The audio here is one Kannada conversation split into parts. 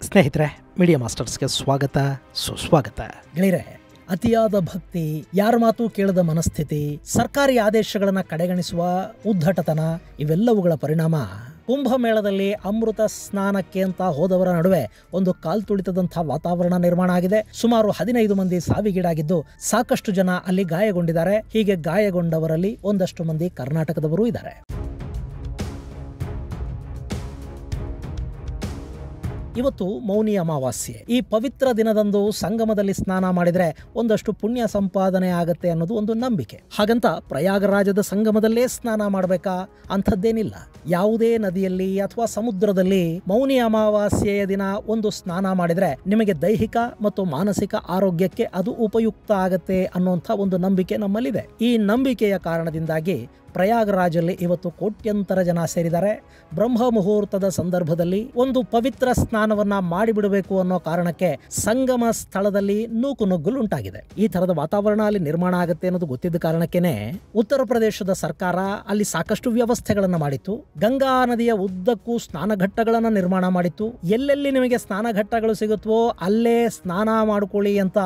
ಸ್ನೇಹಿತರೆ, ಮೀಡಿಯಾ ಮಾಸ್ಟರ್ಸ್ಗೆ ಸ್ವಾಗತ ಸುಸ್ವಾಗತ. ಗೆಳೆಯರೆ, ಅತಿಯಾದ ಭಕ್ತಿ, ಯಾರ ಮಾತು ಕೇಳದ ಮನಸ್ಥಿತಿ, ಸರ್ಕಾರಿ ಆದೇಶಗಳನ್ನು ಕಡೆಗಣಿಸುವ ಉದ್ದಟತನ ಇವೆಲ್ಲವುಗಳ ಪರಿಣಾಮ ಕುಂಭಮೇಳದಲ್ಲಿ ಅಮೃತ ಸ್ನಾನಕ್ಕೆ ಅಂತ ಹೋದವರ ನಡುವೆ ಒಂದು ಕಾಲ್ತುಳಿತದಂಥ ವಾತಾವರಣ ನಿರ್ಮಾಣ ಆಗಿದೆ. ಸುಮಾರು 15 ಮಂದಿ ಸಾವಿಗೀಡಾಗಿದ್ದು ಸಾಕಷ್ಟು ಜನ ಅಲ್ಲಿ ಗಾಯಗೊಂಡಿದ್ದಾರೆ. ಹೀಗೆ ಗಾಯಗೊಂಡವರಲ್ಲಿ ಒಂದಷ್ಟು ಮಂದಿ ಕರ್ನಾಟಕದವರು ಇದ್ದಾರೆ. ಇವತ್ತು ಮೌನಿ ಅಮಾವಾಸ್ಯೆ. ಈ ಪವಿತ್ರ ದಿನದಂದು ಸಂಗಮದಲ್ಲಿ ಸ್ನಾನ ಮಾಡಿದ್ರೆ ಒಂದಷ್ಟು ಪುಣ್ಯ ಸಂಪಾದನೆ ಆಗತ್ತೆ ಅನ್ನೋದು ಒಂದು ನಂಬಿಕೆ. ಹಾಗಂತ ಪ್ರಯಾಗರಾಜದ ಸಂಗಮದಲ್ಲೇ ಸ್ನಾನ ಮಾಡಬೇಕಾ ಅಂಥದ್ದೇನಿಲ್ಲ. ಯಾವುದೇ ನದಿಯಲ್ಲಿ ಅಥವಾ ಸಮುದ್ರದಲ್ಲಿ ಮೌನಿ ಅಮಾವಾಸ್ಯೆಯ ದಿನ ಒಂದು ಸ್ನಾನ ಮಾಡಿದ್ರೆ ನಿಮಗೆ ದೈಹಿಕ ಮತ್ತು ಮಾನಸಿಕ ಆರೋಗ್ಯಕ್ಕೆ ಅದು ಉಪಯುಕ್ತ ಆಗತ್ತೆ ಅನ್ನುವಂಥ ಒಂದು ನಂಬಿಕೆ ನಮ್ಮಲ್ಲಿದೆ. ಈ ನಂಬಿಕೆಯ ಕಾರಣದಿಂದಾಗಿ ಪ್ರಯಾಗರಾಜಲ್ಲಿ ಇವತ್ತು ಕೋಟ್ಯಂತರ ಜನ ಸೇರಿದ್ದಾರೆ. ಬ್ರಹ್ಮ ಮುಹೂರ್ತದ ಸಂದರ್ಭದಲ್ಲಿ ಒಂದು ಪವಿತ್ರ ಸ್ನಾನವನ್ನ ಮಾಡಿಬಿಡಬೇಕು ಅನ್ನೋ ಕಾರಣಕ್ಕೆ ಸಂಗಮ ಸ್ಥಳದಲ್ಲಿ ನೂಕುನುಗ್ಗಲು ಉಂಟಾಗಿದೆ. ಈ ತರದ ವಾತಾವರಣ ಅಲ್ಲಿ ನಿರ್ಮಾಣ ಆಗುತ್ತೆ ಅನ್ನೋದು ಗೊತ್ತಿದ್ದ ಕಾರಣಕ್ಕೇನೆ ಉತ್ತರ ಪ್ರದೇಶದ ಸರ್ಕಾರ ಅಲ್ಲಿ ಸಾಕಷ್ಟು ವ್ಯವಸ್ಥೆಗಳನ್ನ ಮಾಡಿತ್ತು. ಗಂಗಾ ನದಿಯ ಉದ್ದಕ್ಕೂ ಸ್ನಾನಘಟ್ಟಗಳನ್ನ ನಿರ್ಮಾಣ ಮಾಡಿತ್ತು. ಎಲ್ಲೆಲ್ಲಿ ನಿಮಗೆ ಸ್ನಾನಘಟ್ಟಗಳು ಸಿಗುತ್ತವೋ ಅಲ್ಲೇ ಸ್ನಾನ ಮಾಡಿಕೊಳ್ಳಿ ಅಂತ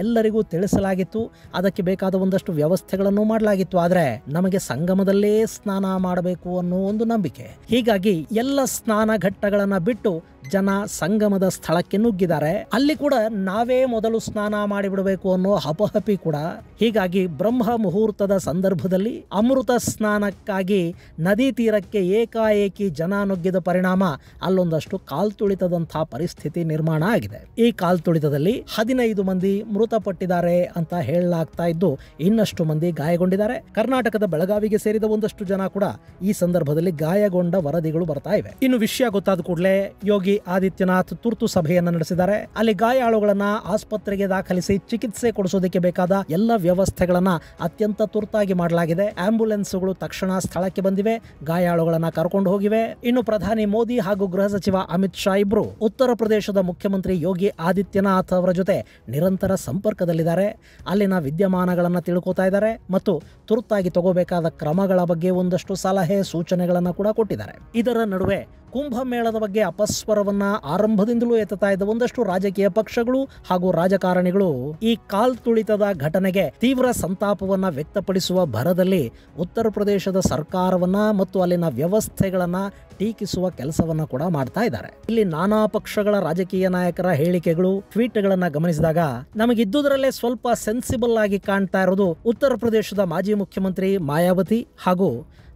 ಎಲ್ಲರಿಗೂ ತಿಳಿಸಲಾಗಿತ್ತು. ಅದಕ್ಕೆ ಬೇಕಾದ ಒಂದಷ್ಟು ವ್ಯವಸ್ಥೆಗಳನ್ನು ಮಾಡಲಾಗಿತ್ತು. ಆದ್ರೆ ನಮಗೆ ಸಂಗಮದಲ್ಲೇ ಸ್ನಾನ ಮಾಡಬೇಕು ಅನ್ನೋ ಒಂದು ನಂಬಿಕೆ. ಹೀಗಾಗಿ ಎಲ್ಲ ಸ್ನಾನ ಘಟ್ಟಗಳನ್ನ ಬಿಟ್ಟು ಜನ ಸಂಗಮದ ಸ್ಥಳಕ್ಕೆ ನುಗ್ಗಿದ್ದಾರೆ. ಅಲ್ಲಿ ಕೂಡ ನಾವೇ ಮೊದಲು ಸ್ನಾನ ಮಾಡಿಬಿಡಬೇಕು ಅನ್ನೋ ಹಪಹಪಿ ಕೂಡ. ಹೀಗಾಗಿ ಬ್ರಹ್ಮ ಮುಹೂರ್ತದ ಸಂದರ್ಭದಲ್ಲಿ ಅಮೃತ ಸ್ನಾನಕ್ಕಾಗಿ ನದಿ ತೀರಕ್ಕೆ ಏಕಾಏಕಿ ಜನ ನುಗ್ಗಿದ ಪರಿಣಾಮ ಅಲ್ಲೊಂದಷ್ಟು ಕಾಲ್ತುಳಿತದಂತಹ ಪರಿಸ್ಥಿತಿ ನಿರ್ಮಾಣ ಆಗಿದೆ. ಈ ಕಾಲ್ತುಳಿತದಲ್ಲಿ 15 ಮಂದಿ ಮೃತಪಟ್ಟಿದ್ದಾರೆ ಅಂತ ಹೇಳಲಾಗ್ತಾ ಇದ್ದು ಇನ್ನಷ್ಟು ಮಂದಿ ಗಾಯಗೊಂಡಿದ್ದಾರೆ. ಕರ್ನಾಟಕದ ಬೆಳಗಾವಿಗೆ ಸೇರಿದ ಒಂದಷ್ಟು ಜನ ಕೂಡ ಈ ಸಂದರ್ಭದಲ್ಲಿ ಗಾಯಗೊಂಡ ವರದಿಗಳು ಬರ್ತಾ ಇವೆ. ಇನ್ನು ವಿಷಯ ಗೊತ್ತಾದ ಕೂಡಲೇ ಯೋಗಿ ಆದಿತ್ಯನಾಥ್ ತುರ್ತು ಸಭೆಯನ್ನ ನಡೆಸಿದ್ದಾರೆ. ಅಲ್ಲಿ ಗಾಯಾಳುಗಳನ್ನ ಆಸ್ಪತ್ರೆಗೆ ದಾಖಲಿಸಿ ಚಿಕಿತ್ಸೆ ಕೊಡಿಸೋದಕ್ಕೆ ಬೇಕಾದ ಎಲ್ಲ ವ್ಯವಸ್ಥೆಗಳನ್ನ ಅತ್ಯಂತ ತುರ್ತಾಗಿ ಮಾಡಲಾಗಿದೆ. ಆಂಬ್ಯುಲೆನ್ಸ್ಗಳು ತಕ್ಷಣ ಸ್ಥಳಕ್ಕೆ ಬಂದಿವೆ, ಗಾಯಾಳುಗಳನ್ನ ಕರ್ಕೊಂಡು ಹೋಗಿವೆ. ಇನ್ನು ಪ್ರಧಾನಿ ಮೋದಿ ಹಾಗೂ ಗೃಹ ಸಚಿವ ಅಮಿತ್ ಶಾ ಇಬ್ರು ಉತ್ತರ ಪ್ರದೇಶದ ಮುಖ್ಯಮಂತ್ರಿ ಯೋಗಿ ಆದಿತ್ಯನಾಥ್ ಅವರ ಜೊತೆ ನಿರಂತರ ಸಂಪರ್ಕದಲ್ಲಿದ್ದಾರೆ. ಅಲ್ಲಿನ ವಿದ್ಯಮಾನಗಳನ್ನ ತಿಳ್ಕೊತಾ ಇದ್ದಾರೆ ಮತ್ತು ತುರ್ತಾಗಿ ತಗೋಬೇಕಾದ ಕ್ರಮಗಳ ಬಗ್ಗೆ ಒಂದಷ್ಟು ಸಲಹೆ ಸೂಚನೆಗಳನ್ನ ಕೂಡ ಕೊಟ್ಟಿದ್ದಾರೆ. ಇದರ ನಡುವೆ ಕುಂಭಮೇಳದ ಬಗ್ಗೆ ಅಪಸ್ವರವನ್ನ ಆರಂಭದಿಂದಲೂ ಎತ್ತುತ್ತಾ ಇದ್ದ ಒಂದಷ್ಟು ರಾಜಕೀಯ ಪಕ್ಷಗಳು ಹಾಗೂ ರಾಜಕಾರಣಿಗಳು ಈ ಕಾಲ್ತುಳಿತದ ಘಟನೆಗೆ ತೀವ್ರ ಸಂತಾಪವನ್ನ ವ್ಯಕ್ತಪಡಿಸುವ ಭರದಲ್ಲಿ ಉತ್ತರ ಪ್ರದೇಶದ ಸರ್ಕಾರವನ್ನ ಮತ್ತು ಅಲ್ಲಿನ ವ್ಯವಸ್ಥೆಗಳನ್ನ ಟೀಕಿಸುವ ಕೆಲಸವನ್ನ ಕೂಡ ಮಾಡ್ತಾ ಇದ್ದಾರೆ. ಇಲ್ಲಿ ನಾನಾ ಪಕ್ಷಗಳ ರಾಜಕೀಯ ನಾಯಕರ ಹೇಳಿಕೆಗಳು, ಟ್ವೀಟ್ಗಳನ್ನ ಗಮನಿಸಿದಾಗ ನಮಗಿದ್ದುದರಲ್ಲೇ ಸ್ವಲ್ಪ ಸೆನ್ಸಿಬಲ್ ಆಗಿ ಕಾಣ್ತಾ ಇರೋದು ಉತ್ತರ ಪ್ರದೇಶದ ಮಾಜಿ ಮುಖ್ಯಮಂತ್ರಿ ಮಾಯಾವತಿ ಹಾಗೂ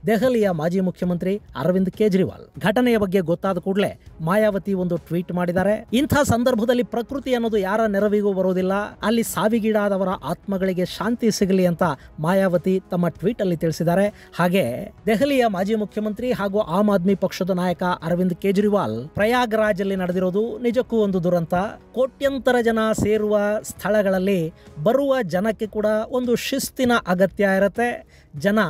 ದೆಹಲಿಯ ಮಾಜಿ ಮುಖ್ಯಮಂತ್ರಿ ಅರವಿಂದ್ ಕೇಜ್ರಿವಾಲ್. ಘಟನೆಯ ಬಗ್ಗೆ ಗೊತ್ತಾದ ಕೂಡಲೇ ಮಾಯಾವತಿ ಒಂದು ಟ್ವೀಟ್ ಮಾಡಿದ್ದಾರೆ. ಇಂಥ ಸಂದರ್ಭದಲ್ಲಿ ಪ್ರಕೃತಿ ಅನ್ನೋದು ಯಾರ ನೆರವಿಗೂ ಬರೋದಿಲ್ಲ, ಅಲ್ಲಿ ಸಾವಿಗೀಡಾದವರ ಆತ್ಮಗಳಿಗೆ ಶಾಂತಿ ಸಿಗಲಿ ಅಂತ ಮಾಯಾವತಿ ತಮ್ಮ ಟ್ವೀಟ್ ಅಲ್ಲಿ ತಿಳಿಸಿದ್ದಾರೆ. ಹಾಗೆ ದೆಹಲಿಯ ಮಾಜಿ ಮುಖ್ಯಮಂತ್ರಿ ಹಾಗೂ ಆಮ್ ಆದ್ಮಿ ಪಕ್ಷದ ನಾಯಕ ಅರವಿಂದ್ ಕೇಜ್ರಿವಾಲ್ ಪ್ರಯಾಗ್ರಾಜ್ ಅಲ್ಲಿ ನಡೆದಿರೋದು ನಿಜಕ್ಕೂ ಒಂದು ದುರಂತ. ಕೋಟ್ಯಂತರ ಜನ ಸೇರುವ ಸ್ಥಳಗಳಲ್ಲಿ ಬರುವ ಜನಕ್ಕೆ ಕೂಡ ಒಂದು ಶಿಸ್ತಿನ ಅಗತ್ಯ ಇರುತ್ತೆ. ಜನ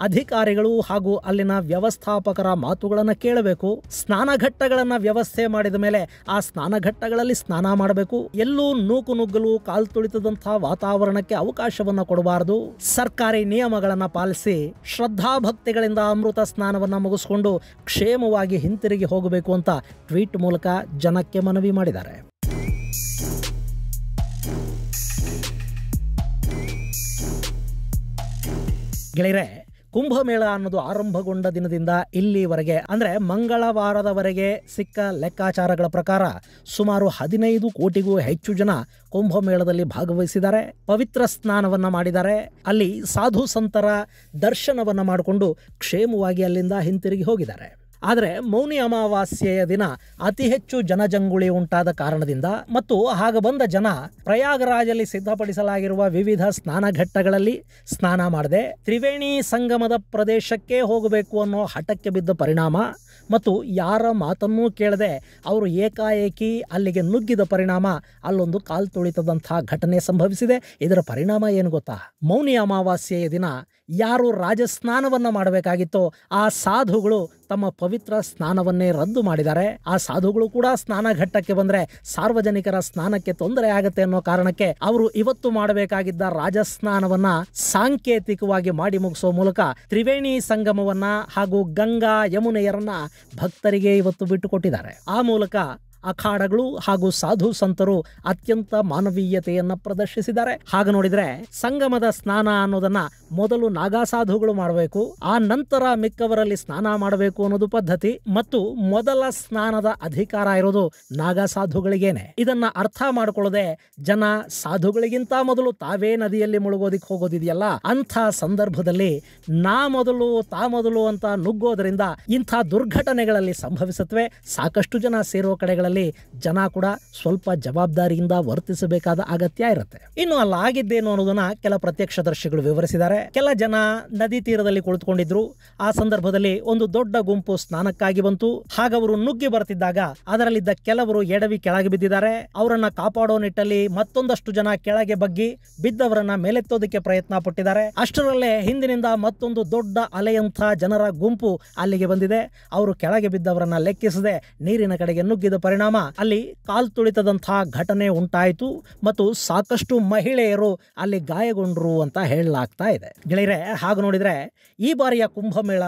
ಅಧಿಕಾರಿಗಳು ಹಾಗೂ ಅಲ್ಲಿನ ವ್ಯವಸ್ಥಾಪಕರ ಮಾತುಗಳನ್ನು ಕೇಳಬೇಕು. ಸ್ನಾನಘಟ್ಟಗಳನ್ನ ವ್ಯವಸ್ಥೆ ಮಾಡಿದ ಮೇಲೆ ಆ ಸ್ನಾನಘಟ್ಟಗಳಲ್ಲಿ ಸ್ನಾನ ಮಾಡಬೇಕು. ಎಲ್ಲೂ ನೂಕು ನುಗ್ಗಲು ಕಾಲ್ತುಳಿತದಂತಹ ವಾತಾವರಣಕ್ಕೆ ಅವಕಾಶವನ್ನ ಕೊಡಬಾರದು. ಸರ್ಕಾರಿ ನಿಯಮಗಳನ್ನ ಪಾಲಿಸಿ ಶ್ರದ್ಧಾಭಕ್ತಿಗಳಿಂದ ಅಮೃತ ಸ್ನಾನವನ್ನ ಮುಗಿಸ್ಕೊಂಡು ಕ್ಷೇಮವಾಗಿ ಹಿಂತಿರುಗಿ ಹೋಗಬೇಕು ಅಂತ ಟ್ವೀಟ್ ಮೂಲಕ ಜನಕ್ಕೆ ಮನವಿ ಮಾಡಿದ್ದಾರೆ. ಗೆಳೆಯರೆ, ಕುಂಭಮೇಳ ಅನ್ನೋದು ಆರಂಭಗೊಂಡ ದಿನದಿಂದ ಇಲ್ಲಿವರೆಗೆ ಅಂದ್ರೆ ಮಂಗಳವಾರದವರೆಗೆ ಸಿಕ್ಕ ಲೆಕ್ಕಾಚಾರಗಳ ಪ್ರಕಾರ ಸುಮಾರು 15 ಕೋಟಿಗೂ ಹೆಚ್ಚು ಜನ ಕುಂಭಮೇಳದಲ್ಲಿ ಭಾಗವಹಿಸಿದ್ದಾರೆ. ಪವಿತ್ರ ಸ್ನಾನವನ್ನ ಮಾಡಿದ್ದಾರೆ. ಅಲ್ಲಿ ಸಾಧು ಸಂತರ ದರ್ಶನವನ್ನ ಮಾಡಿಕೊಂಡು ಕ್ಷೇಮವಾಗಿ ಅಲ್ಲಿಂದ ಹಿಂತಿರುಗಿ ಹೋಗಿದ್ದಾರೆ. ಆದರೆ ಮೌನಿ ಅಮಾವಾಸ್ಯೆಯ ದಿನ ಅತಿ ಹೆಚ್ಚು ಜನಜಂಗುಳಿ ಉಂಟಾದ ಕಾರಣದಿಂದ ಮತ್ತು ಹಾಗೆ ಬಂದ ಜನ ಪ್ರಯಾಗರಾಜಲ್ಲಿ ಸಿದ್ಧಪಡಿಸಲಾಗಿರುವ ವಿವಿಧ ಸ್ನಾನಘಟ್ಟಗಳಲ್ಲಿ ಸ್ನಾನ ಮಾಡದೆ ತ್ರಿವೇಣಿ ಸಂಗಮದ ಪ್ರದೇಶಕ್ಕೆ ಹೋಗಬೇಕು ಅನ್ನೋ ಹಠಕ್ಕೆ ಬಿದ್ದ ಪರಿಣಾಮ ಮತ್ತು ಯಾರ ಮಾತನ್ನೂ ಕೇಳದೆ ಅವರು ಏಕಾಏಕಿ ಅಲ್ಲಿಗೆ ನುಗ್ಗಿದ ಪರಿಣಾಮ ಅಲ್ಲೊಂದು ಕಾಲ್ತುಳಿತದಂತಹ ಘಟನೆ ಸಂಭವಿಸಿದೆ. ಇದರ ಪರಿಣಾಮ ಏನು ಗೊತ್ತಾ? ಮೌನಿ ಅಮಾವಾಸ್ಯೆಯ ದಿನ ಯಾರು ರಾಜಸ್ನಾನವನ್ನ ಮಾಡಬೇಕಾಗಿತ್ತೋ ಆ ಸಾಧುಗಳು ತಮ್ಮ ಪವಿತ್ರ ಸ್ನಾನವನ್ನೇ ರದ್ದು ಮಾಡಿದ್ದಾರೆ. ಆ ಸಾಧುಗಳು ಕೂಡ ಸ್ನಾನಘಟ್ಟಕ್ಕೆ ಬಂದ್ರೆ ಸಾರ್ವಜನಿಕರ ಸ್ನಾನಕ್ಕೆ ತೊಂದರೆ ಆಗುತ್ತೆ ಅನ್ನೋ ಕಾರಣಕ್ಕೆ ಅವರು ಇವತ್ತು ಮಾಡಬೇಕಾಗಿದ್ದ ರಾಜಸ್ನಾನವನ್ನ ಸಾಂಕೇತಿಕವಾಗಿ ಮಾಡಿ ಮುಗಿಸೋ ಮೂಲಕ ತ್ರಿವೇಣಿ ಸಂಗಮವನ್ನ ಹಾಗೂ ಗಂಗಾ ಯಮುನೆಯರನ್ನ ಭಕ್ತರಿಗೆ ಇವತ್ತು ಬಿಟ್ಟುಕೊಟ್ಟಿದ್ದಾರೆ. ಆ ಮೂಲಕ ಅಖಾಡಗಳು ಹಾಗೂ ಸಾಧು ಸಂತರು ಅತ್ಯಂತ ಮಾನವೀಯತೆಯನ್ನ ಪ್ರದರ್ಶಿಸಿದ್ದಾರೆ. ಹಾಗೆ ನೋಡಿದ್ರೆ ಸಂಗಮದ ಸ್ನಾನ ಅನ್ನೋದನ್ನ ಮೊದಲು ನಾಗಾ ಸಾಧುಗಳು ಮಾಡಬೇಕು, ಆ ನಂತರ ಮಿಕ್ಕವರಲ್ಲಿ ಸ್ನಾನ ಮಾಡಬೇಕು ಅನ್ನೋದು ಪದ್ಧತಿ. ಮತ್ತು ಮೊದಲ ಸ್ನಾನದ ಅಧಿಕಾರ ಇರೋದು ನಾಗಾ ಸಾಧುಗಳಿಗೇನೆ. ಇದನ್ನ ಅರ್ಥ ಮಾಡ್ಕೊಳ್ಳದೆ ಜನ ಸಾಧುಗಳಿಗಿಂತ ಮೊದಲು ತಾವೇ ನದಿಯಲ್ಲಿ ಮುಳುಗೋದಿಕ್ ಹೋಗೋದಿದೆಯಲ್ಲ, ಅಂಥ ಸಂದರ್ಭದಲ್ಲಿ ನಾ ಮೊದಲು ತಾ ಮೊದಲು ಅಂತ ನುಗ್ಗೋದ್ರಿಂದ ಇಂಥ ದುರ್ಘಟನೆಗಳಲ್ಲಿ ಸಂಭವಿಸುತ್ತವೆ. ಸಾಕಷ್ಟು ಜನ ಸೇರೋ ಕಡೆಗಳಲ್ಲಿ ಜನ ಕೂಡ ಸ್ವಲ್ಪ ಜವಾಬ್ದಾರಿಯಿಂದ ವರ್ತಿಸಬೇಕಾದ ಅಗತ್ಯ ಇರುತ್ತೆ. ಇನ್ನು ಅಲ್ಲಾಗಿದ್ದೇನು ಅನ್ನೋದನ್ನ ಕೆಲ ಪ್ರತ್ಯಕ್ಷದರ್ಶಿಗಳು ವಿವರಿಸಿದ್ದಾರೆ. ಕೆಲ ಜನ ನದಿ ತೀರದಲ್ಲಿ ಕುಳಿತುಕೊಂಡಿದ್ರು. ಆ ಸಂದರ್ಭದಲ್ಲಿ ಒಂದು ದೊಡ್ಡ ಗುಂಪು ಸ್ನಾನಕ್ಕಾಗಿ ಬಂತು. ಹಾಗವರು ನುಗ್ಗಿ ಬರ್ತಿದ್ದಾಗ ಅದರಲ್ಲಿದ್ದ ಕೆಲವರು ಎಡವಿ ಕೆಳಗೆ ಬಿದ್ದಿದ್ದಾರೆ. ಅವರನ್ನ ಕಾಪಾಡೋ ನಿಟ್ಟಲ್ಲಿ ಮತ್ತೊಂದಷ್ಟು ಜನ ಕೆಳಗೆ ಬಗ್ಗಿ ಬಿದ್ದವರನ್ನ ಮೇಲೆತ್ತೋದಕ್ಕೆ ಪ್ರಯತ್ನ ಪಟ್ಟಿದ್ದಾರೆ. ಅಷ್ಟರಲ್ಲೇ ಹಿಂದಿನಿಂದ ಮತ್ತೊಂದು ದೊಡ್ಡ ಅಲೆಯಂಥ ಜನರ ಗುಂಪು ಅಲ್ಲಿಗೆ ಬಂದಿದೆ. ಅವರು ಕೆಳಗೆ ಬಿದ್ದವರನ್ನ ಲೆಕ್ಕಿಸದೆ ನೀರಿನ ಕಡೆಗೆ ನುಗ್ಗಿದ ಪರಿಣಾಮ ಅಲ್ಲಿ ಕಾಲ್ತುಳಿತದಂತಹ ಘಟನೆ ಉಂಟಾಯಿತು ಮತ್ತು ಸಾಕಷ್ಟು ಮಹಿಳೆಯರು ಅಲ್ಲಿ ಗಾಯಗೊಂಡ್ರು ಅಂತ ಹೇಳಲಾಗ್ತಾ ಇದೆ. ಗೆಳೆಯರೆ, ಹಾಗೆ ನೋಡಿದ್ರೆ ಈ ಬಾರಿಯ ಕುಂಭಮೇಳ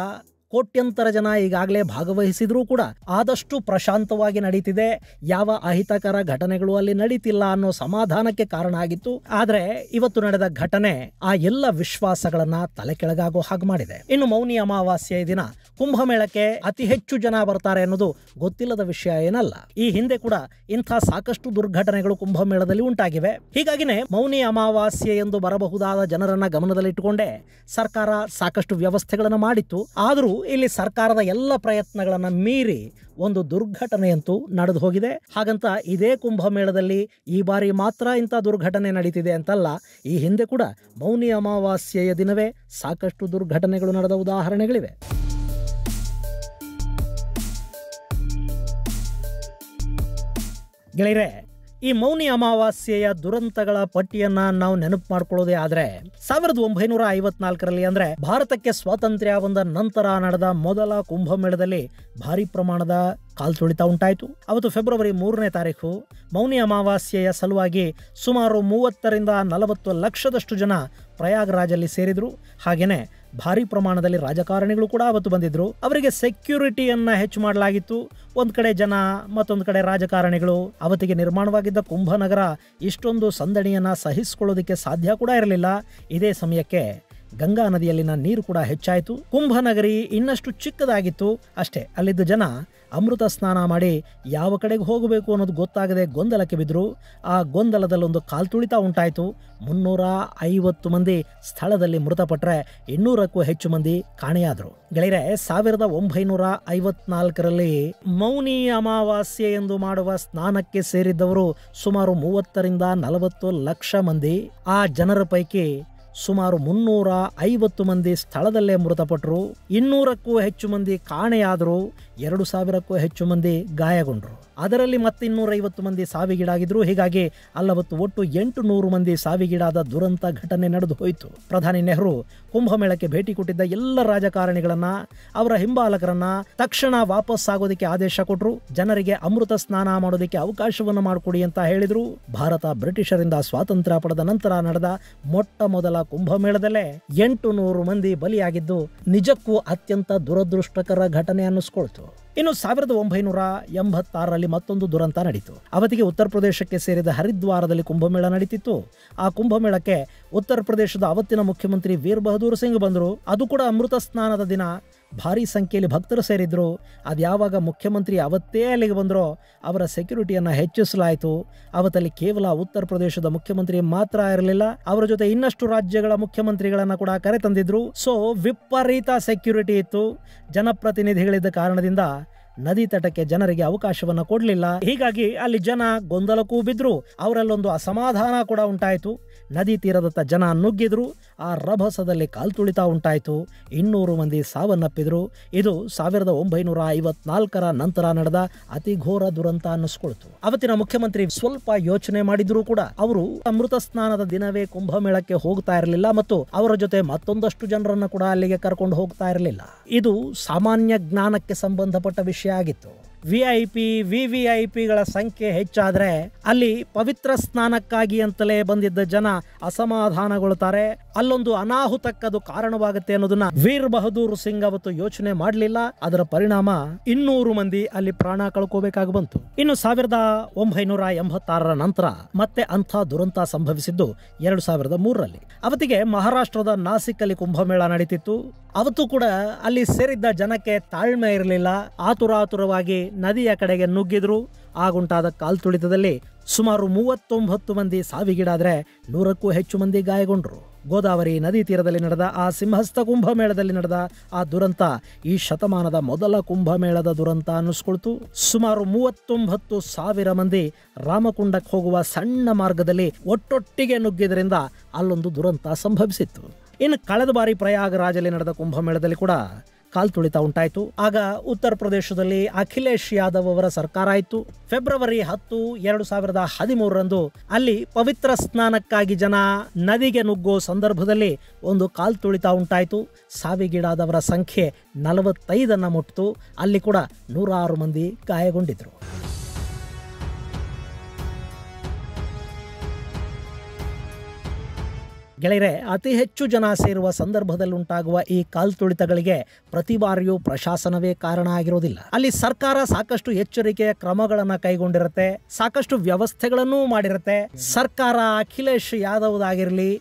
ಕೋಟ್ಯಂತರ ಜನ ಈಗಾಗಲೇ ಭಾಗವಹಿಸಿದ್ರೂ ಕೂಡ ಆದಷ್ಟು ಪ್ರಶಾಂತವಾಗಿ ನಡೀತಿದೆ. ಯಾವ ಅಹಿತಕರ ಘಟನೆಗಳು ಅಲ್ಲಿ ನಡೀತಿಲ್ಲ ಅನ್ನೋ ಸಮಾಧಾನಕ್ಕೆ ಕಾರಣ ಆಗಿತ್ತು. ಆದ್ರೆ ಇವತ್ತು ನಡೆದ ಘಟನೆ ಆ ಎಲ್ಲ ವಿಶ್ವಾಸಗಳನ್ನ ತಲೆ ಕೆಳಗಾಗೋ ಹಾಗೆ ಮಾಡಿದೆ. ಇನ್ನು ಮೌನಿ ಅಮಾವಾಸ್ಯೆ ದಿನ ಕುಂಭಮೇಳಕ್ಕೆ ಅತಿ ಹೆಚ್ಚು ಜನ ಬರ್ತಾರೆ ಅನ್ನೋದು ಗೊತ್ತಿಲ್ಲದ ವಿಷಯ ಏನಲ್ಲ. ಈ ಹಿಂದೆ ಕೂಡ ಇಂಥ ಸಾಕಷ್ಟು ದುರ್ಘಟನೆಗಳು ಕುಂಭಮೇಳದಲ್ಲಿ ಉಂಟಾಗಿವೆ. ಹೀಗಾಗಿನೇ ಮೌನಿ ಅಮಾವಾಸ್ಯೆ ಎಂದು ಬರಬಹುದಾದ ಜನರನ್ನ ಗಮನದಲ್ಲಿಟ್ಟುಕೊಂಡೇ ಸರ್ಕಾರ ಸಾಕಷ್ಟು ವ್ಯವಸ್ಥೆಗಳನ್ನು ಮಾಡಿತ್ತು. ಆದರೂ ಇಲ್ಲಿ ಸರ್ಕಾರದ ಎಲ್ಲ ಪ್ರಯತ್ನಗಳನ್ನ ಮೀರಿ ಒಂದು ದುರ್ಘಟನೆಯಂತೂ ನಡೆದು ಹೋಗಿದೆ. ಹಾಗಂತ ಇದೇ ಕುಂಭಮೇಳದಲ್ಲಿ ಈ ಬಾರಿ ಮಾತ್ರ ಇಂಥ ದುರ್ಘಟನೆ ನಡೀತಿದೆ ಅಂತಲ್ಲ. ಈ ಹಿಂದೆ ಕೂಡ ಮೌನಿ ಅಮಾವಾಸ್ಯೆಯ ದಿನವೇ ಸಾಕಷ್ಟು ದುರ್ಘಟನೆಗಳು ನಡೆದ ಉದಾಹರಣೆಗಳಿವೆ. ಗೆಳೆಯರೆ, ಈ ಮೌನಿ ಅಮಾವಾಸ್ಯೆಯ ದುರಂತಗಳ ಪಟ್ಟಿಯನ್ನ ನಾವು ನೆನಪು ಮಾಡ್ಕೊಳ್ಳೋದೇ ಆದ್ರೆ 1954ರಲ್ಲಿ ಅಂದ್ರೆ ಭಾರತಕ್ಕೆ ಸ್ವಾತಂತ್ರ್ಯ ಬಂದ ನಂತರ ನಡೆದ ಮೊದಲ ಕುಂಭಮೇಳದಲ್ಲಿ ಭಾರಿ ಪ್ರಮಾಣದ ಕಾಲ್ತುಳಿತ ಉಂಟಾಯಿತು. ಅವತ್ತು ಫೆಬ್ರವರಿ 3ನೇ ತಾರೀಕು ಮೌನಿ ಅಮಾವಾಸ್ಯೆಯ ಸಲುವಾಗಿ ಸುಮಾರು 30ರಿಂದ 40 ಲಕ್ಷದಷ್ಟು ಜನ ಪ್ರಯಾಗ್ರಾಜಲ್ಲಿ ಸೇರಿದ್ರು. ಹಾಗೇನೆ ಭಾರಿ ಪ್ರಮಾಣದಲ್ಲಿ ರಾಜಕಾರಣಿಗಳು ಕೂಡ ಅವತ್ತು ಬಂದಿದ್ರು. ಅವರಿಗೆ ಸೆಕ್ಯೂರಿಟಿಯನ್ನ ಹೆಚ್ಚು ಮಾಡಲಾಗಿತ್ತು. ಒಂದ್ ಕಡೆ ಜನ, ಮತ್ತೊಂದು ಕಡೆ ರಾಜಕಾರಣಿಗಳು. ಅವತ್ತಿಗೆ ನಿರ್ಮಾಣವಾಗಿದ್ದ ಕುಂಭನಗರ ಇಷ್ಟೊಂದು ಸಂದಣಿಯನ್ನ ಸಹಿಸಿಕೊಳ್ಳೋದಕ್ಕೆ ಸಾಧ್ಯ ಕೂಡ ಇರಲಿಲ್ಲ. ಇದೇ ಸಮಯಕ್ಕೆ ಗಂಗಾ ನದಿಯಲ್ಲಿನ ನೀರು ಕೂಡ ಹೆಚ್ಚಾಯಿತು. ಕುಂಭನಗರಿ ಇನ್ನಷ್ಟು ಚಿಕ್ಕದಾಗಿತ್ತು. ಅಷ್ಟೇ, ಅಲ್ಲಿದ್ದ ಜನ ಅಮೃತ ಸ್ನಾನ ಮಾಡಿ ಯಾವ ಕಡೆಗೆ ಹೋಗಬೇಕು ಅನ್ನೋದು ಗೊತ್ತಾಗದೆ ಗೊಂದಲಕ್ಕೆ ಬಿದ್ದರು. ಆ ಗೊಂದಲದಲ್ಲೊಂದು ಕಾಲ್ತುಳಿತ ಉಂಟಾಯಿತು. 350 ಮಂದಿ ಸ್ಥಳದಲ್ಲಿ ಮೃತಪಟ್ಟರೆ 200ಕ್ಕೂ ಹೆಚ್ಚು ಮಂದಿ ಕಾಣೆಯಾದರು. ಗೆಳೆಯರೆ, 1954ರಲ್ಲಿ ಮೌನಿ ಅಮಾವಾಸ್ಯೆ ಎಂದು ಮಾಡುವ ಸ್ನಾನಕ್ಕೆ ಸೇರಿದ್ದವರು ಸುಮಾರು 30ರಿಂದ 40 ಲಕ್ಷ ಮಂದಿ. ಆ ಜನರ ಪೈಕಿ ಸುಮಾರು 350 ಮಂದಿ ಸ್ಥಳದಲ್ಲೇ ಮೃತಪಟ್ಟರು. 200ಕ್ಕೂ ಹೆಚ್ಚು ಮಂದಿ ಕಾಣೆಯಾದರು. 2000ಕ್ಕೂ ಹೆಚ್ಚು ಮಂದಿ ಗಾಯಗೊಂಡರು. ಅದರಲ್ಲಿ ಮತ್ತೆ 250 ಮಂದಿ ಸಾವಿಗೀಡಾಗಿದ್ರು. ಹೀಗಾಗಿ ಅಲ್ಲವತ್ತು ಒಟ್ಟು 800 ಮಂದಿ ಸಾವಿಗೀಡಾದ ದುರಂತ ಘಟನೆ ನಡೆದು ಹೋಯಿತು. ಪ್ರಧಾನಿ ನೆಹರು ಕುಂಭಮೇಳಕ್ಕೆ ಭೇಟಿ ಕೊಟ್ಟಿದ್ದ ಎಲ್ಲ ರಾಜಕಾರಣಿಗಳನ್ನ, ಅವರ ಹಿಂಬಾಲಕರನ್ನ ತಕ್ಷಣ ವಾಪಸ್ ಆಗೋದಕ್ಕೆ ಆದೇಶ ಕೊಟ್ಟರು. ಜನರಿಗೆ ಅಮೃತ ಸ್ನಾನ ಮಾಡೋದಕ್ಕೆ ಅವಕಾಶವನ್ನು ಮಾಡಿಕೊಡಿ ಅಂತ ಹೇಳಿದ್ರು. ಭಾರತ ಬ್ರಿಟಿಷರಿಂದ ಸ್ವಾತಂತ್ರ್ಯ ಪಡೆದ ನಂತರ ನಡೆದ ಮೊಟ್ಟ ಮೊದಲ ಕುಂಭಮೇಳದಲ್ಲೇ 800 ಮಂದಿ ಬಲಿಯಾಗಿದ್ದು ನಿಜಕ್ಕೂ ಅತ್ಯಂತ ದುರದೃಷ್ಟಕರ ಘಟನೆ ಅನ್ನಿಸ್ಕೊಳ್ತು. ಇನ್ನು 1986ರಲ್ಲಿ ಮತ್ತೊಂದು ದುರಂತ ನಡೀತು. ಅವತ್ತಿಗೆ ಉತ್ತರ ಪ್ರದೇಶಕ್ಕೆ ಸೇರಿದ ಹರಿದ್ವಾರದಲ್ಲಿ ಕುಂಭಮೇಳ ನಡೀತಿತ್ತು. ಆ ಕುಂಭಮೇಳಕ್ಕೆ ಉತ್ತರ ಪ್ರದೇಶದ ಅವತ್ತಿನ ಮುಖ್ಯಮಂತ್ರಿ ವೀರ್ ಬಹದ್ದೂರ್ ಸಿಂಗ್ ಬಂದರು. ಅದು ಕೂಡ ಅಮೃತ ಸ್ನಾನದ ದಿನ. ಭಾರಿ ಸಂಖ್ಯೆಯಲ್ಲಿ ಭಕ್ತರು ಸೇರಿದ್ರು. ಅದು ಯಾವಾಗ ಮುಖ್ಯಮಂತ್ರಿ ಅವತ್ತೇ ಅಲ್ಲಿಗೆ ಬಂದರೋ ಅವರ ಸೆಕ್ಯೂರಿಟಿಯನ್ನು ಹೆಚ್ಚಿಸಲಾಯಿತು. ಅವತ್ತಲ್ಲಿ ಕೇವಲ ಉತ್ತರ ಪ್ರದೇಶದ ಮುಖ್ಯಮಂತ್ರಿ ಮಾತ್ರ ಇರಲಿಲ್ಲ, ಅವರ ಜೊತೆ ಇನ್ನಷ್ಟು ರಾಜ್ಯಗಳ ಮುಖ್ಯಮಂತ್ರಿಗಳನ್ನ ಕೂಡ ಕರೆತಂದಿದ್ರು. ಸೊ ವಿಪರೀತ ಸೆಕ್ಯೂರಿಟಿ ಇತ್ತು. ಜನಪ್ರತಿನಿಧಿಗಳಿದ್ದ ಕಾರಣದಿಂದ ನದಿ ತಟಕ್ಕೆ ಜನರಿಗೆ ಅವಕಾಶವನ್ನ ಕೊಡಲಿಲ್ಲ. ಹೀಗಾಗಿ ಅಲ್ಲಿ ಜನ ಗೊಂದಲಕ್ಕೂ ಬಿದ್ರು. ಅವರಲ್ಲೊಂದು ಅಸಮಾಧಾನ ಕೂಡ ಉಂಟಾಯಿತು. ನದಿ ತೀರದತ್ತ ಜನ ನುಗ್ಗಿದ್ರು. ಆ ರಭಸದಲ್ಲಿ ಕಾಲ್ತುಳಿತ ಉಂಟಾಯಿತು. 200 ಮಂದಿ ಸಾವನ್ನಪ್ಪಿದ್ರು. ಇದು 1954ರ ನಂತರ ನಡೆದ ಅತಿ ಘೋರ ದುರಂತ ಅನ್ನಿಸ್ಕೊಳ್ತು. ಅವತ್ತಿನ ಮುಖ್ಯಮಂತ್ರಿ ಸ್ವಲ್ಪ ಯೋಚನೆ ಮಾಡಿದ್ರು ಕೂಡ ಅವರು ಅಮೃತ ಸ್ನಾನದ ದಿನವೇ ಕುಂಭಮೇಳಕ್ಕೆ ಹೋಗ್ತಾ ಇರಲಿಲ್ಲ ಮತ್ತು ಅವರ ಜೊತೆ ಮತ್ತೊಂದಷ್ಟು ಜನರನ್ನು ಕೂಡ ಅಲ್ಲಿಗೆ ಕರ್ಕೊಂಡು ಹೋಗ್ತಾ ಇರಲಿಲ್ಲ. ಇದು ಸಾಮಾನ್ಯ ಜ್ಞಾನಕ್ಕೆ ಸಂಬಂಧಪಟ್ಟ ವಿಷಯ ಆಗಿತ್ತು. ವಿವಿಐಪಿಗಳ ಸಂಖ್ಯೆ ಹೆಚ್ಚಾದ್ರೆ ಅಲ್ಲಿ ಪವಿತ್ರ ಸ್ನಾನಕ್ಕಾಗಿ ಅಂತಲೇ ಬಂದಿದ್ದ ಜನ ಅಸಮಾಧಾನಗೊಳ್ತಾರೆ. ಅಲ್ಲೊಂದು ಅನಾಹುತಕ್ಕದು ಕಾರಣವಾಗುತ್ತೆ ಅನ್ನೋದನ್ನ ವೀರ್ ಬಹದ್ದೂರ್ ಸಿಂಗ್ ಅವತ್ತು ಯೋಚನೆ ಮಾಡಲಿಲ್ಲ. ಅದರ ಪರಿಣಾಮ 200 ಮಂದಿ ಅಲ್ಲಿ ಪ್ರಾಣ ಕಳ್ಕೋಬೇಕಾಗಿ ಬಂತು. ಇನ್ನು 1986ರ ನಂತರ ಮತ್ತೆ ಅಂಥ ದುರಂತ ಸಂಭವಿಸಿದ್ದು 2003ರಲ್ಲಿ. ಅವತ್ತಿಗೆ ಮಹಾರಾಷ್ಟ್ರದ ನಾಸಿಕ್ ಅಲ್ಲಿ ಕುಂಭಮೇಳ ನಡೀತಿತ್ತು. ಅವತ್ತು ಕೂಡ ಅಲ್ಲಿ ಸೇರಿದ್ದ ಜನಕ್ಕೆ ತಾಳ್ಮೆ ಇರಲಿಲ್ಲ. ಆತುರಾತುರವಾಗಿ ನದಿಯ ಕಡೆಗೆ ನುಗ್ಗಿದ್ರು. ಆಗುಂಟಾದ ಕಾಲ್ತುಳಿತದಲ್ಲಿ ಸುಮಾರು 39 ಮಂದಿ ಸಾವಿಗೀಡಾದ್ರೆ 100ಕ್ಕೂ ಹೆಚ್ಚು ಮಂದಿ ಗಾಯಗೊಂಡ್ರು. ಗೋದಾವರಿ ನದಿ ತೀರದಲ್ಲಿ ನಡೆದ ಆ ಸಿಂಹಸ್ಥ ಕುಂಭಮೇಳದಲ್ಲಿ ನಡೆದ ಆ ದುರಂತ ಈ ಶತಮಾನದ ಮೊದಲ ಕುಂಭಮೇಳದ ದುರಂತ ಅನ್ನಿಸ್ಕೊಳ್ತು. ಸುಮಾರು 39,000 ಮಂದಿ ರಾಮಕುಂಡಕ್ಕೆ ಹೋಗುವ ಸಣ್ಣ ಮಾರ್ಗದಲ್ಲಿ ಒಟ್ಟೊಟ್ಟಿಗೆ ನುಗ್ಗಿದ್ರಿಂದ ಅಲ್ಲೊಂದು ದುರಂತ ಸಂಭವಿಸಿತ್ತು. ಇನ್ನು ಕಳೆದ ಬಾರಿ ಪ್ರಯಾಗರಾಜಲ್ಲಿ ನಡೆದ ಕುಂಭಮೇಳದಲ್ಲಿ ಕೂಡ ಕಾಲ್ತುಳಿತ ಉಂಟಾಯಿತು. ಆಗ ಉತ್ತರ ಪ್ರದೇಶದಲ್ಲಿ ಅಖಿಲೇಶ್ ಯಾದವ್ ಅವರ ಸರ್ಕಾರ ಆಯಿತು. ಫೆಬ್ರವರಿ 10, 2013ರಂದು ಅಲ್ಲಿ ಪವಿತ್ರ ಸ್ನಾನಕ್ಕಾಗಿ ಜನ ನದಿಗೆ ನುಗ್ಗೋ ಸಂದರ್ಭದಲ್ಲಿ ಒಂದು ಕಾಲ್ತುಳಿತ ಉಂಟಾಯಿತು. ಸಾವಿಗೀಡಾದವರ ಸಂಖ್ಯೆ 45 ಮುಟ್ಟಿತು. ಅಲ್ಲಿ ಕೂಡ 106 ಮಂದಿ ಗಾಯಗೊಂಡಿದ್ರು. ಗೆಳೆಯರೆ, ಅತಿ ಹೆಚ್ಚು ಜನ ಸೇರುವ ಸಂದರ್ಭದಲ್ಲಿ ಉಂಟಾಗುವ ಈ ಕಾಲ್ತುಳಿತಗಳಿಗೆ ಪ್ರತಿ ಬಾರಿಯೂ ಪ್ರಶಾಸನವೇ ಕಾರಣ ಆಗಿರೋದಿಲ್ಲ. ಅಲ್ಲಿ ಸರ್ಕಾರ ಸಾಕಷ್ಟು ಎಚ್ಚರಿಕೆಯ ಕ್ರಮಗಳನ್ನು ಕೈಗೊಂಡಿರುತ್ತೆ, ಸಾಕಷ್ಟು ವ್ಯವಸ್ಥೆಗಳನ್ನೂ ಮಾಡಿರುತ್ತೆ. ಸರ್ಕಾರ ಅಖಿಲೇಶ್ ಯಾದವ್ದಾಗಿರಲಿ,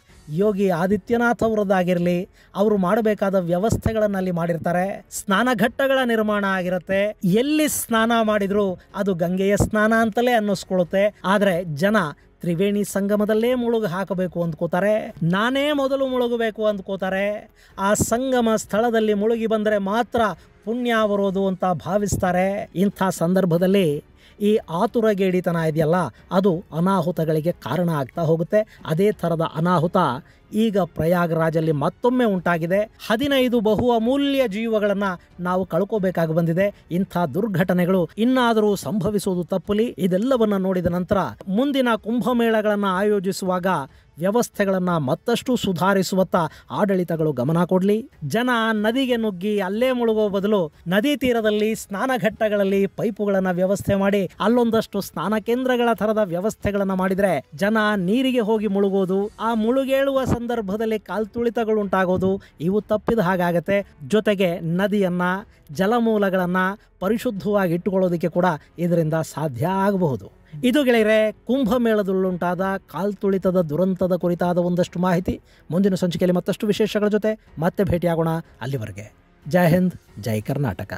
ಯೋಗಿ ಆದಿತ್ಯನಾಥ್ ಅವರದ್ದಾಗಿರಲಿ, ಅವರು ಮಾಡಬೇಕಾದ ವ್ಯವಸ್ಥೆಗಳನ್ನು ಅಲ್ಲಿ ಮಾಡಿರ್ತಾರೆ. ಸ್ನಾನಘಟ್ಟಗಳ ನಿರ್ಮಾಣ ಆಗಿರುತ್ತೆ. ಎಲ್ಲಿ ಸ್ನಾನ ಮಾಡಿದ್ರು ಅದು ಗಂಗೆಯ ಸ್ನಾನ ಅಂತಲೇ ಅನ್ನಿಸ್ಕೊಳ್ಳುತ್ತೆ. ಆದರೆ ಜನ ತ್ರಿವೇಣಿ ಸಂಗಮದಲ್ಲೇ ಮುಳುಗು ಹಾಕಬೇಕು ಅಂದ್ಕೋತಾರೆ. ನಾನೇ ಮೊದಲು ಮುಳುಗಬೇಕು ಅಂದ್ಕೋತಾರೆ. ಆ ಸಂಗಮ ಸ್ಥಳದಲ್ಲಿ ಮುಳುಗಿ ಬಂದರೆ ಮಾತ್ರ ಪುಣ್ಯ ಬರೋದು ಅಂತ ಭಾವಿಸ್ತಾರೆ. ಇಂಥ ಸಂದರ್ಭದಲ್ಲಿ ಈ ಆತುರಗೇಡಿತನ ಇದೆಯಲ್ಲ, ಅದು ಅನಾಹುತಗಳಿಗೆ ಕಾರಣ ಆಗ್ತಾ ಹೋಗುತ್ತೆ. ಅದೇ ಥರದ ಅನಾಹುತ ಈಗ ಪ್ರಯಾಗರಾಜಲ್ಲಿ ಮತ್ತೊಮ್ಮೆ ಉಂಟಾಗಿದೆ. 15 ಬಹು ಅಮೂಲ್ಯ ಜೀವಗಳನ್ನು ನಾವು ಕಳ್ಕೋಬೇಕಾಗಿ ಬಂದಿದೆ. ಇಂಥ ದುರ್ಘಟನೆಗಳು ಇನ್ನಾದರೂ ಸಂಭವಿಸುವುದು ತಪ್ಪಲಿ. ಇದೆಲ್ಲವನ್ನ ನೋಡಿದ ನಂತರ ಮುಂದಿನ ಕುಂಭಮೇಳಗಳನ್ನು ಆಯೋಜಿಸುವಾಗ ವ್ಯವಸ್ಥೆಗಳನ್ನು ಮತ್ತಷ್ಟು ಸುಧಾರಿಸುವತ್ತ ಆಡಳಿತಗಳು ಗಮನ ಕೊಡಲಿ. ಜನ ನದಿಗೆ ನುಗ್ಗಿ ಅಲ್ಲೇ ಮುಳುಗೋ ಬದಲು ನದಿ ತೀರದಲ್ಲಿ ಸ್ನಾನಘಟ್ಟಗಳಲ್ಲಿ ಪೈಪುಗಳನ್ನು ವ್ಯವಸ್ಥೆ ಮಾಡಿ ಅಲ್ಲೊಂದಷ್ಟು ಸ್ನಾನ ಕೇಂದ್ರಗಳ ಥರದ ವ್ಯವಸ್ಥೆಗಳನ್ನು ಮಾಡಿದರೆ ಜನ ನೀರಿಗೆ ಹೋಗಿ ಮುಳುಗೋದು, ಆ ಮುಳುಗೇಳುವ ಸಂದರ್ಭದಲ್ಲಿ ಕಾಲ್ತುಳಿತಗಳು ಉಂಟಾಗೋದು ಇವು ತಪ್ಪಿದ ಹಾಗಾಗತ್ತೆ. ಜೊತೆಗೆ ನದಿಯನ್ನ, ಜಲಮೂಲಗಳನ್ನು ಪರಿಶುದ್ಧವಾಗಿ ಇಟ್ಟುಕೊಳ್ಳೋದಕ್ಕೆ ಕೂಡ ಇದರಿಂದ ಸಾಧ್ಯ ಆಗಬಹುದು. ಇದು ಗೆಳೆಯರೆ, ಕುಂಭಮೇಳದಲ್ಲುಂಟಾದ ಕಾಲ್ತುಳಿತದ ದುರಂತದ ಕುರಿತಾದ ಒಂದಷ್ಟು ಮಾಹಿತಿ. ಮುಂದಿನ ಸಂಚಿಕೆಯಲ್ಲಿ ಮತ್ತಷ್ಟು ವಿಶೇಷಗಳ ಜೊತೆ ಮತ್ತೆ ಭೇಟಿಯಾಗೋಣ. ಅಲ್ಲಿವರೆಗೆ ಜೈ ಹಿಂದ್, ಜೈ ಕರ್ನಾಟಕ.